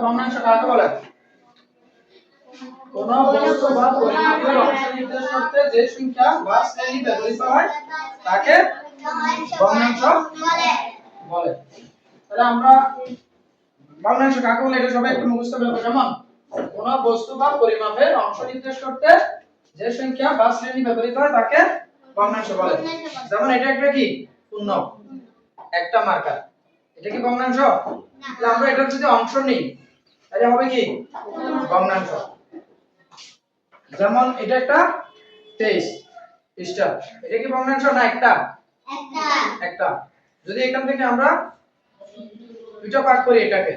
ভগ্নাংশ কাকে বলে? কোন বস্তু বা পরিমাপের অংশ নির্দেশ করতে যে সংখ্যা বা শ্রেণী ব্যবহৃত হয় তাকে ভগ্নাংশ বলে। তাহলে আমরা ভগ্নাংশ কাকে বলে এটা সবাই একটু মুখস্থ করবে। যেমন কোন বস্তু বা পরিমাপের অংশ নির্দেশ করতে যে সংখ্যা বা শ্রেণী ব্যবহৃত হয় তাকে ভগ্নাংশ বলে। যেমন এটা একটা কি পূর্ণ একটা মার্কার, এটা কি ভগ্নাংশ? তাহলে আমরা এটার যদি অংশ নিই তাহলে হবে কি ভগ্নাংশ। যেমন এটা একটা 23 পৃষ্ঠা, এটা কি ভগ্নাংশ না একটা? একটা। যদি এখান থেকে আমরা দুইটা ভাগ করি, এটাকে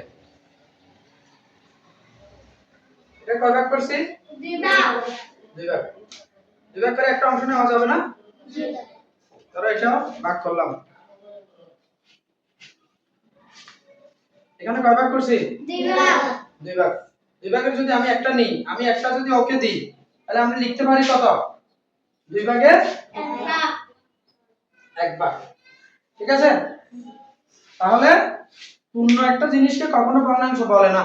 এটা কয় ভাগ করছি? দুই ভাগ। দুই ভাগ করে একটা অংশ নেওয়া যাবে না? ধরো এটা ভাগ করলাম, এখানে কয় ভাগ করছি? দুই ভাগ। দুই ভাগের যদি আমি একটা নিই, আমি একটা যদি ওকে দিই তাহলে আমরা লিখতে পারি কত? দুই ভাগের এক ভাগ। ঠিক আছে? তাহলে পূর্ণ একটা জিনিসকে কখনো ভগ্নাংশ বলে না।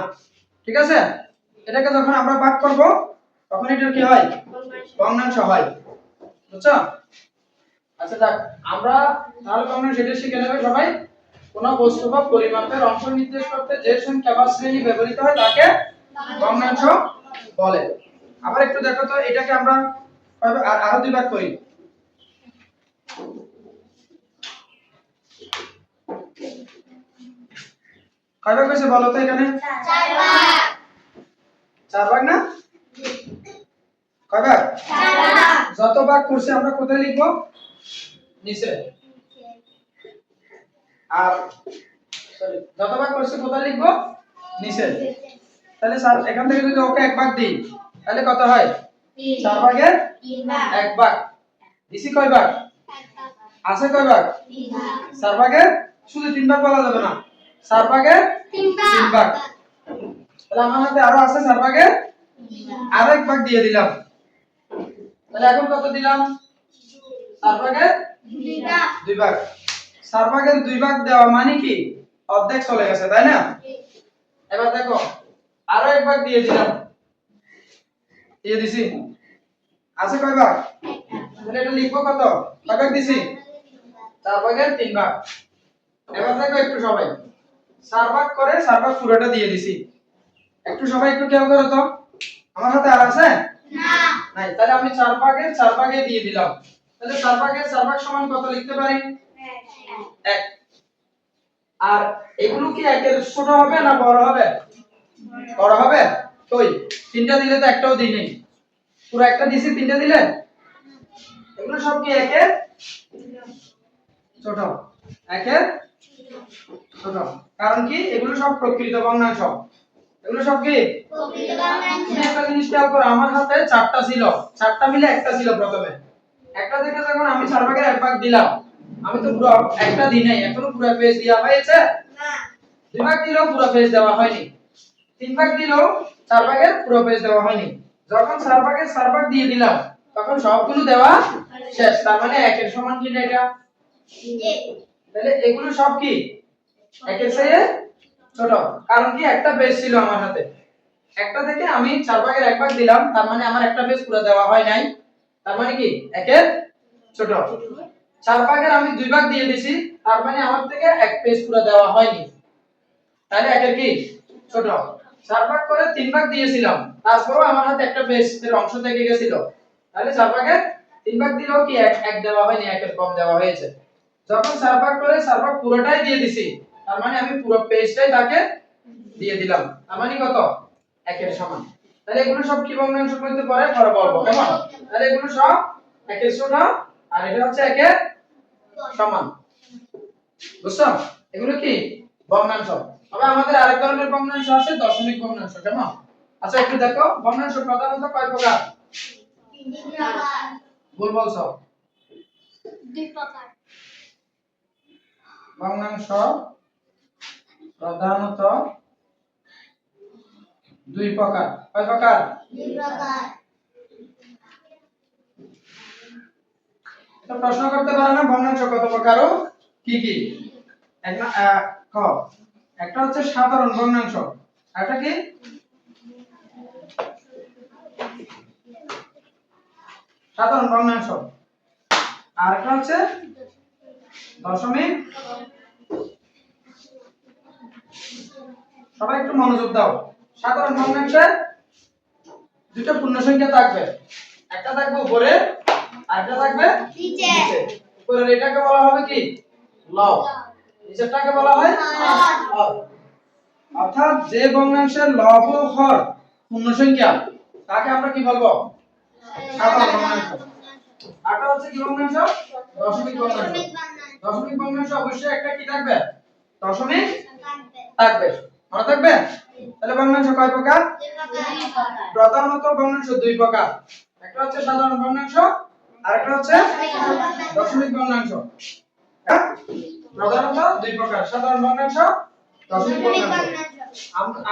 ঠিক আছে? এটাকে যখন আমরা ভাগ করব তখন এটার কি হয়? ভগ্নাংশ হয়। বুঝছো? আচ্ছা দেখ, আমরা তাহলে ভগ্নাংশ এটা শিখে নেবে সবাই। কোন বস্তু বা পরিমাপের অংশ নির্দেশ করতে যে সংখ্যা বা শ্রেণী ব্যবহৃত হয় তাকে ভগ্নাংশ বলে। আবার একটু দেখো তো, এটাকে আমরা আরো দুই ভাগ করি। কয় ভাগ হয়েছে বলো তো এখানে? চার ভাগ। চার ভাগ না? কয় ভাগ? চার ভাগ। যত ভাগ করছি আমরা কোথায় লিখব? নিচে। আর সরি, যত ভাগ করছি কোথায় লিখব? নিচে। তাহলে স্যার এখান থেকে যদি ওকে এক ভাগ দিই তাহলে কত হয়? 4 ভাগের 3 ভাগ। এক ভাগ দিছি কয় ভাগ? এক ভাগ। আছে কয় ভাগ? 3 ভাগ। 4 ভাগের শুধু 3 ভাগ বলা যাবে না, 4 ভাগের 3 ভাগ। তাহলে আমার হাতে আরো আছে 4 ভাগের আরো এক ভাগ দিয়ে দিলাম। তাহলে এখন কত দিলাম? 4 ভাগের 2 ভাগ। 2 ভাগ। 4 ভাগের 2 ভাগ দেওয়া মানে কি অর্ধেক চলে গেছে, তাই না? এবার দেখো আরো এক ভাগ দিয়ে দিলাম, দিয়ে দিছি, আছে কয় ভাগ? তাহলে এটা লিখবো কত? কয় ভাগ দিছি? 4 ভাগের 3 ভাগ। এবার দেখো একটু সবাই 4 ভাগ করে 4 ভাগ পুরোটা দিয়ে দিছি। একটু সবাই একটু খেয়াল করো তো, আমার হাতে আর আছে? না নাই। তাহলে আমি 4 ভাগের 4 ভাগে দিয়ে দিলাম। তাহলে 4 ভাগের 4 ভাগ সমান কত লিখতে পারি? 1। আর এগুলো কি একের ছোট হবে না বড় হবে? বড় হবে। কই তিনটা দিলে তো একটাও দিই নাই, পুরো একটা দিছি, তিনটা দিলে এগুলো সব কি একের ছোট? একের ছোট। কারণ কি এগুলো সব প্রকৃত ভগ্নাংশ। এগুলো সব কি প্রকৃত ভগ্নাংশ। তুমি একটা জিনিস খেয়াল করো, আমার হাতে 4টা ছিল, 4টা মিলে একটা ছিল প্রথমে। একটা থেকে যখন আমি 4 ভাগের এক ভাগ দিলাম, আমি তো পুরো একটা দিই নাই, এখনো পুরো পেজ দেওয়া হয়েছে না। 2 ভাগ দিলেও পুরো পেজ দেওয়া হয়নি, 3 ভাগ দিলেও 4 ভাগের পুরো পেজ দেওয়া হয়নি। যখন 4 ভাগের 4 ভাগ দিয়ে দিলাম তখন সবগুলো দেওয়া শেষ। তার মানে একের সমান কি না এটা? তাহলে এগুলো সব কি একের চেয়ে ছোট। কারণ কি একটা পেজ ছিল আমার হাতে, একটা থেকে আমি 4 ভাগের এক ভাগ দিলাম, তার মানে আমার একটা পেজ পুরো দেওয়া হয় নাই, তার মানে কি একের ছোট। 4 ভাগের আমি 2 ভাগ দিয়ে দিছি, তার মানে আমার থেকে এক পেজ পুরো দেওয়া হয়নি, তাহলে একের কি ছোট। 4 ভাগ করে 3 ভাগ দিয়েছিলাম, তারপরেও আমার হাতে একটা পেজের অংশ থেকে গেছিল, তাহলে 4 ভাগের 3 ভাগ দিলেও কি এক দেওয়া হয়নি, একের কম দেওয়া হয়েছে। যখন 4 ভাগ করে 4 ভাগ পুরোটাই দিয়ে দিছি, তার মানে আমি পুরো পেজটাই তাকে দিয়ে দিলাম, তার মানে কত? একের সমান। তাহলে এগুলো সব কি ভগ্নাংশের মধ্যে পড়ে? পরে বলবো, কেমন? তাহলে এগুলো সব একের ছোট আর এটা হচ্ছে একের সমান। বুঝছো? এগুলো কি ভগ্নাংশ। তবে আমাদের আরেক ধরনের ভগ্নাংশ আছে দশমিক ভগ্নাংশ, কেমন? আচ্ছা একটু দেখো ভগ্নাংশ প্রধানত কয় প্রকার? 3 প্রকার। ভুল বলছো, 2 প্রকার। ভগ্নাংশ প্রধানত 2 প্রকার। কয় প্রকার? 2 প্রকার। তো প্রশ্ন করতে পারে না ভগ্নাংশ কত প্রকার ও কি কি? একটা ক একটা হচ্ছে সাধারণ ভগ্নাংশ, এটা কি সাধারণ ভগ্নাংশ আর এটা হচ্ছে দশমিক। সবাই একটু মনোযোগ দাও। সাধারণ ভগ্নাংশের দুটো পূর্ণ সংখ্যা থাকবে, একটা থাকবে উপরে আর একটা থাকবে নিচে। উপরের এটাকে বলা হবে কি লব, নিচেরটাকে বলা হয় হর। অর্থাৎ যে ভগ্নাংশের লব ও হর পূর্ণ সংখ্যা তাকে আমরা কি বলবো সাধারণ ভগ্নাংশ। আরটা হচ্ছে কি ভগ্নাংশ দশমিক ভগ্নাংশ। দশমিক ভগ্নাংশ অবশ্যই একটা কি থাকবে দশমিক থাকবে, মনে থাকবে। তাহলে ভগ্নাংশ কয় প্রকার? প্রধানত ভগ্নাংশ দুই প্রকার, একটা হচ্ছে সাধারণ ভগ্নাংশ আর একটা হচ্ছে দশমিক ভগ্নাংশ। প্রধানত দুই প্রকার, সাধারণ ভগ্নাংশ, দশমিক ভগ্নাংশ।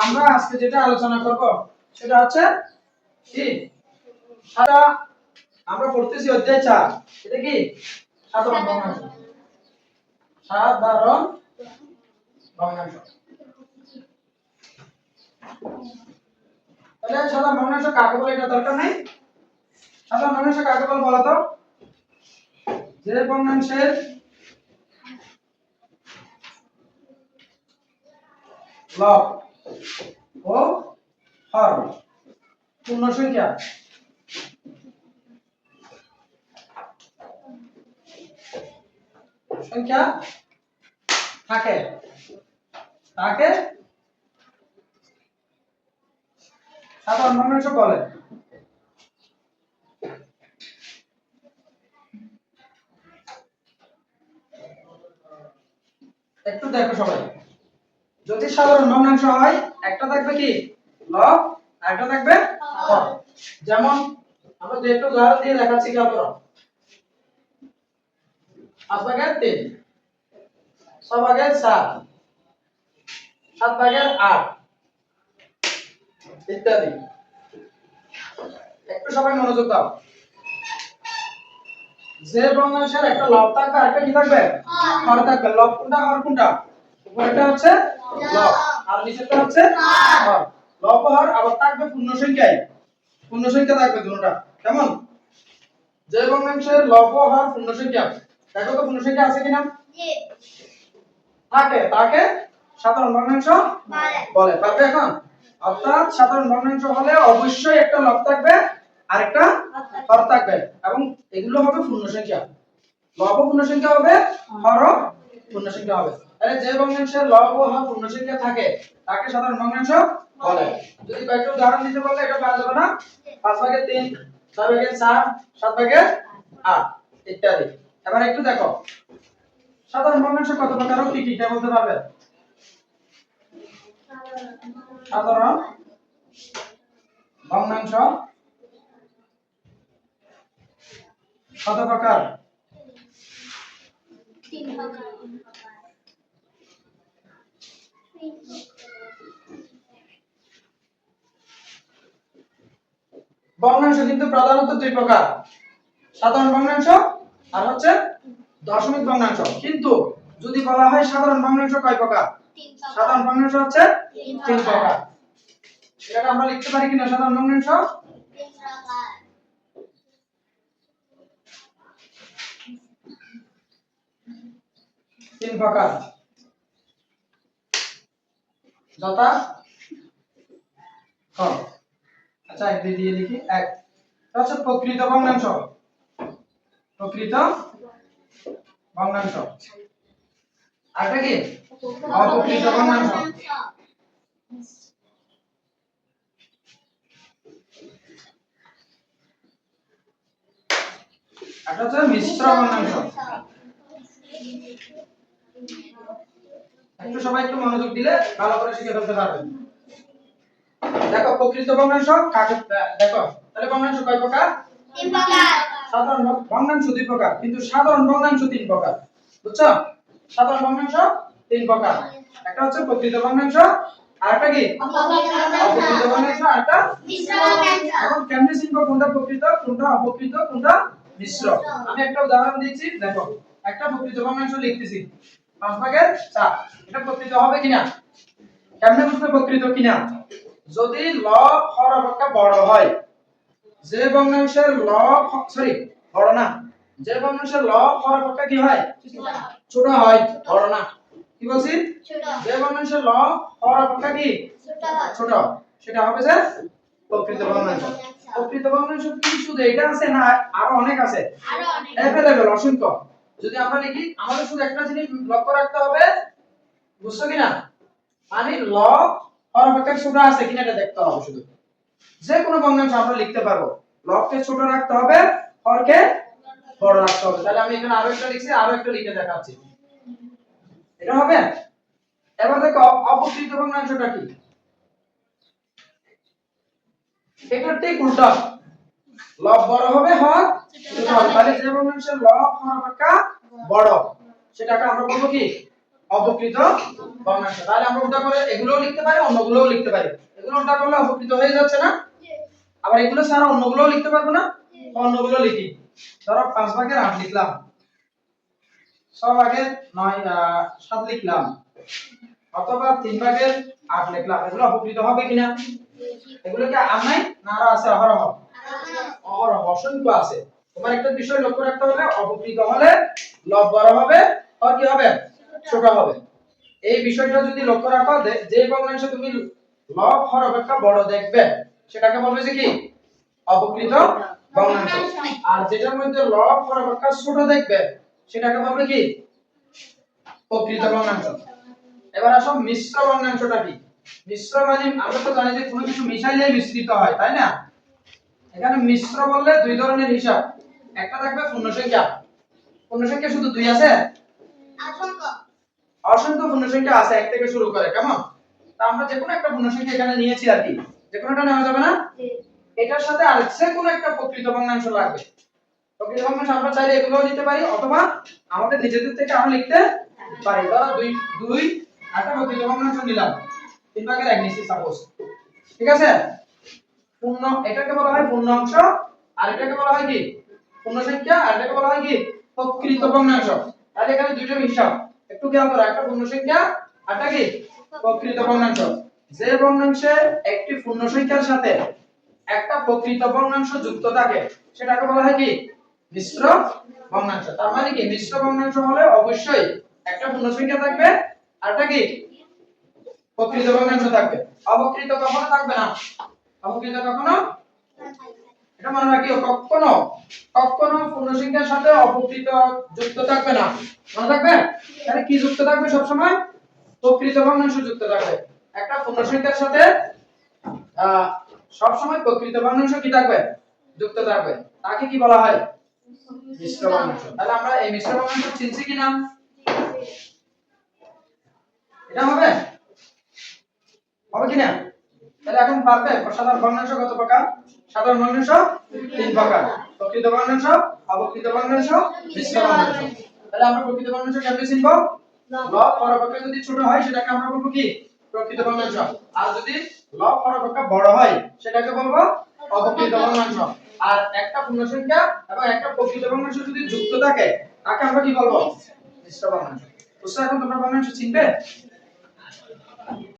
আমরা আজকে যেটা আলোচনা করব সেটা হচ্ছে কি সাদা আমরা পড়তেছি অধ্যায় 4, এটা কি সাধারণ ভগ্নাংশ। সাধারণ ভগ্নাংশ। তাহলে সাধারণ ভগ্নাংশ কাকে বলে এটা দরকার নাই। সাধারণ ভগ্নাংশ কাকে বলে বলো তো? যে ভগ্নাংশের লব ও হর পূর্ণ সংখ্যা থাকে তাকে সাধারণ ভগ্নাংশ বলে। একটু দেখো সবাই, যদি সাধারণ ভগ্নাংশ হয় একটা থাকবে কি লব আর একটা থাকবে হর। যেমন আমরা যে একটু উদাহরণ দিয়ে দেখাচ্ছি, খেয়াল করো। 5/3, 6/7, 7/8 ইত্যাদি। একটু সবাই মনোযোগ দাও। যে ভগ্নাংশের একটা লব থাকবে আর একটা কি থাকবে হর থাকবে। লব কোনটা হর কোনটা? উপরেরটা হচ্ছে লব আর নিচেরটা হচ্ছে হর। লব হর আবার থাকবে পূর্ণ সংখ্যায়, পূর্ণ সংখ্যা থাকবে দুটোটা। কেমন? যে ভগ্নাংশের লব ও হর পূর্ণ সংখ্যা, দেখো তো পূর্ণ সংখ্যা আছে কিনা। জি থাকে, তাকে সাধারণ ভগ্নাংশ বলে। পারবে এখন? অর্থাৎ সাধারণ ভগ্নাংশ হলে অবশ্যই একটা লব থাকবে আর একটা হর থাকবে এবং এগুলো হবে পূর্ণ সংখ্যা। লব পূর্ণ সংখ্যা হবে, হর পূর্ণ সংখ্যা হবে। তাহলে যে ভগ্নাংশের লব ও হর পূর্ণ সংখ্যা থাকে তাকে সাধারণ ভগ্নাংশ বলে। যদি কয়েকটা উদাহরণ দিতে বললে এটা পারা যাবে না। 5/3, 6/4, 7/8 ইত্যাদি। এবার একটু দেখো সাধারণ ভগ্নাংশ কত প্রকার ও কি কি তা বলতে পারবে? সাধারণ ভগ্নাংশ কত প্রকার? 3 প্রকার। ভগ্নাংশ কিন্তু প্রধানত দুই প্রকার, সাধারণ ভগ্নাংশ আর হচ্ছে দশমিক ভগ্নাংশ। কিন্তু যদি বলা হয় সাধারণ ভগ্নাংশ কয় প্রকার? সাধারণ ভগ্নাংশ হচ্ছে 3 প্রকার। এটা আমরা লিখতে পারি কিনা সাধারণ ভগ্নাংশ? 3 প্রকার। যথা ক, আচ্ছা এক দিয়ে লিখি। এক হচ্ছে প্রকৃত ভগ্নাংশ, প্রকৃত ভগ্নাংশ। আরেকটা কি অপ্রকৃত ভগ্নাংশ। এটা হচ্ছে মিশ্র ভগ্নাংশ। একটু সবাই একটু মনোযোগ দিলে ভালো করে শিখে ফেলতে পারবেন। দেখো প্রকৃত ভগ্নাংশ কাকে দেখো, তাহলে ভগ্নাংশ কয় প্রকার? 3 প্রকার। সাধারণ ভগ্নাংশ 2 প্রকার, কিন্তু সাধারণ ভগ্নাংশ 3 প্রকার। বুঝছো? সাধারণ ভগ্নাংশ 3 প্রকার। একটা হচ্ছে প্রকৃত ভগ্নাংশ, আরেকটা কি অপ্রকৃত ভগ্নাংশ, আরেকটা মিশ্র ভগ্নাংশ। এখন কেমনে চিনব কোনটা প্রকৃত কোনটা অপ্রকৃত কোনটা মিশ্র? আমি একটা উদাহরণ দিচ্ছি, দেখো একটা প্রকৃত ভগ্নাংশ লিখতেছি 5/4, এটা প্রকৃত হবে কিনা? কেমনে বুঝবে প্রকৃত কিনা? যদি লব হর অপেক্ষা বড় হয়, যে ভগ্নাংশের লব বড় না, যে ভগ্নাংশের লব হর অপেক্ষা কি হয় ছোট হয়, বড় না, কি বলছি? যে ভগ্নাংশের লব হর অপেক্ষা কি ছোট, সেটা হবে যে প্রকৃত ভগ্নাংশ। প্রকৃত ভগ্নাংশ কি শুধু এটা আছে না আরো অনেক আছে, अवेलेबल অসংখ্য। যদি আমরা লিখি আমাদের শুধু একটা জিনিস লক্ষ্য রাখতে হবে, বুঝছো কিনা? মানে লব হর অপেক্ষা ছোট আছে কিনা এটা দেখতে হবে শুধু। যে কোনো ভগ্নাংশ আমরা লিখতে পারবো, লবকে ছোট রাখতে হবে, হরকে বড় রাখতে হবে। তাহলে আমি এখানে আরো একটা লিখছি, আরো একটা লিখে দেখাচ্ছি, এটা হবে। এবার দেখো অপকৃত ভগ্নাংশটা কি, এটা ঠিক উল্টা, লব বড় হবে হর ছোট হবে। তাহলে যে ভগ্নাংশের লব হর অপেক্ষা বড় সেটাকে আমরা বলবো কি অপকৃত ভগ্নাংশ। তাহলে আমরা উল্টা করে এগুলোও লিখতে পারি, অন্যগুলোও লিখতে পারি। এগুলো উল্টা করলে অপকৃত হয়ে যাচ্ছে না? আবার এগুলো ছাড়া অন্যগুলোও লিখতে পারবো না? অন্যগুলো লিখি। ধরো 5 ভাগের 8 লিখলাম, 6 ভাগের 7 লিখলাম, অথবা 3 ভাগের 8 লিখলাম। এগুলো অপকৃত হবে কিনা? এগুলো কি আর নাই না আরো আছে? অহরহ অহরহ অসংখ্য আছে। তোমার একটা বিষয় লক্ষ্য রাখতে হবে, অপকৃত হলে লব বড় হবে আর কি হবে ছোট হবে। এই বিষয়টা যদি লক্ষ্য রাখো, যে ভগ্নাংশ তুমি লব হর অপেক্ষা বড় দেখবে সেটাকে বলবে যে কি অপকৃত ভগ্নাংশ। আর যেটার মধ্যে লব হর অপেক্ষা ছোট দেখবে সেটাকে বলবে কি প্রকৃত ভগ্নাংশ। এবার আসো মিশ্র ভগ্নাংশটা কি? মিশ্র মানে আমরা তো জানি যে কোনো কিছু মিশাইলে মিশ্রিত হয়, তাই না? এখানে মিশ্র বললে দুই ধরনের হিসাব, একটা থাকবে পূর্ণ সংখ্যা। পূর্ণ সংখ্যা শুধু দুই আছে? অসংখ্য পূর্ণ সংখ্যা আছে, এক থেকে শুরু করে, কেমন? তা আমরা যে কোনো একটা পূর্ণ সংখ্যা এখানে নিয়েছি আর কি, যে কোনোটা নেওয়া যাবে না? এটার সাথে আর যে কোনো একটা প্রকৃত ভগ্নাংশ লাগবে। প্রকৃত ভগ্নাংশ আমরা চাইলে এগুলোও নিতে পারি, অথবা আমাদের নিজেদের থেকে আমরা লিখতে পারি। ধরো 2 একটা প্রকৃত ভগ্নাংশ নিলাম, 3 ভাগের 1 নিচ্ছি সাপোজ, ঠিক আছে? পূর্ণ এটাকে বলা হয় পূর্ণাংশ, আর এটাকে বলা হয় কি পূর্ণ সংখ্যা, আর এটাকে বলা হয় কি প্রকৃত ভগ্নাংশ। তাহলে এখানে দুইটা হিসাব একটু খেয়াল করো, একটা পূর্ণ সংখ্যা আর একটা কি প্রকৃত ভগ্নাংশ। যে ভগ্নাংশে একটি পূর্ণ সংখ্যার সাথে একটা প্রকৃত ভগ্নাংশ যুক্ত থাকে সেটাকে বলা হয় কি মিশ্র ভগ্নাংশ। তার মানে কি মিশ্র ভগ্নাংশ হলে অবশ্যই একটা পূর্ণ সংখ্যা থাকবে আর একটা কি প্রকৃত ভগ্নাংশ থাকবে, অপকৃত কখনো থাকবে না। অপকৃত কখনো, এটা মনে রাখিও, কখনো কখনো পূর্ণ সংখ্যার সাথে অপকৃত যুক্ত থাকবে না, মনে থাকবে। তাহলে কি যুক্ত থাকবে? সব সময় প্রকৃত ভগ্নাংশ যুক্ত থাকবে। একটা পূর্ণ সংখ্যার সাথে সব সময় প্রকৃত ভগ্নাংশ কি থাকবে যুক্ত থাকবে, তাকে কি বলা হয় মিশ্র ভগ্নাংশ। তাহলে আমরা এই মিশ্র ভগ্নাংশ চিনছি কি না? এটা হবে হবে কি না? তাহলে এখন পারবে সাধারণ ভগ্নাংশ কত প্রকার? সাধারণ ভগ্নাংশ 3 প্রকার, প্রকৃত ভগ্নাংশ, অপকৃত ভগ্নাংশ, মিশ্র ভগ্নাংশ। তাহলে আমরা প্রকৃত ভগ্নাংশ কেমনে চিনব? লব হর অপেক্ষা যদি ছোট হয় সেটাকে আমরা বলবো কি প্রকৃত ভগ্নাংশ, আর যদি লব হর অপেক্ষা বড় হয় সেটাকে বলবো অপকৃত ভগ্নাংশ। আর একটা পূর্ণ সংখ্যা এবং একটা প্রকৃত ভগ্নাংশ যদি যুক্ত থাকে তাকে আমরা কি বলবো মিশ্র ভগ্নাংশ। বুঝছো এখন তোমরা ভগ্নাংশ চিনবে?